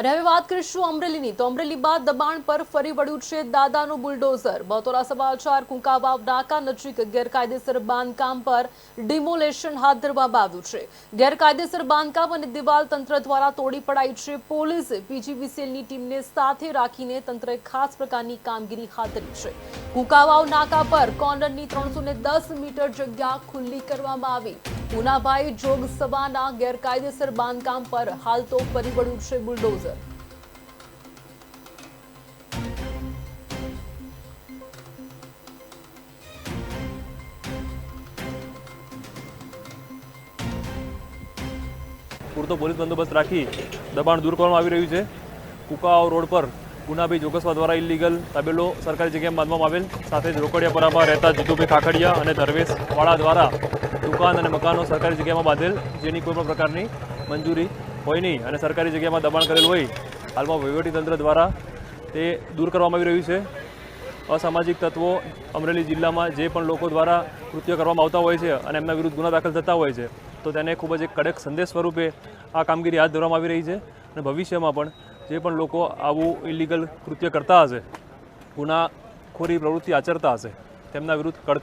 અને હવે વાત કરીશું અમરેલીની તો અમરેલી બાદ દબાણ પર ફરી વળ્યું છે દાદાનું બુલડોઝર। બતોરા સમાચાર કુંકાવાવ નાકા નજીક ગેરકાયદેસર બાંધકામ પર ડિમોલેશન હાથ ધરવામાં આવ્યું છે। ગેરકાયદેસર બાંધકામ અને દિવાલ તંત્ર દ્વારા તોડી પડાઈ છે। પોલીસે પીજીવીસીએલની ટીમને સાથે રાખીને તંત્રએ ખાસ પ્રકારની કામગીરી હાથ ધરી છે। કુંકાવાવ નાકા પર કોર્નરની 310 મીટર જગ્યા ખુલ્લી કરવામાં આવી। ઉનાભાઈ જોગ સવાના ગેરકાયદેસર બાંધકામ પર હાલ તો ફરી વળ્યું છે બુલડોઝર। પૂરતો પોલીસ બંદોબસ્ત રાખી દબાણ દૂર કરવામાં આવી રહ્યું છે। કુંકાવાવ રોડ પર ઉનાભાઈ જોગસવા દ્વારા ઇલીગલ તબેલો સરકારી જગ્યામાં બાંધવામાં આવેલ, સાથે જ રોકડિયાપરામાં રહેતા જીતુભાઈ ખાખડિયા અને ધર્મેશવાળા દ્વારા દુકાન અને મકાનો સરકારી જગ્યામાં બાંધેલ, જેની કોઈ પણ પ્રકારની મંજૂરી હોય નહીં અને સરકારી જગ્યામાં દબાણ કરેલ હોય, હાલમાં વહીવટીતંત્ર દ્વારા તે દૂર કરવામાં આવી રહ્યું છે। અસામાજિક તત્વો અમરેલી જિલ્લામાં જે પણ લોકો દ્વારા કૃત્ય કરવામાં આવતા હોય છે અને એમના વિરુદ્ધ ગુના દાખલ થતા હોય છે, તો તેને ખૂબ જ એક કડક સંદેશ સ્વરૂપે આ કામગીરી હાથ ધરવામાં આવી રહી છે અને ભવિષ્યમાં પણ જે પણ લોકો આવું ઇલીગલ કૃત્ય કરતા હશે, ગુનાખોરી પ્રવૃત્તિ આચરતા હશે, તેમના વિરુદ્ધ કડક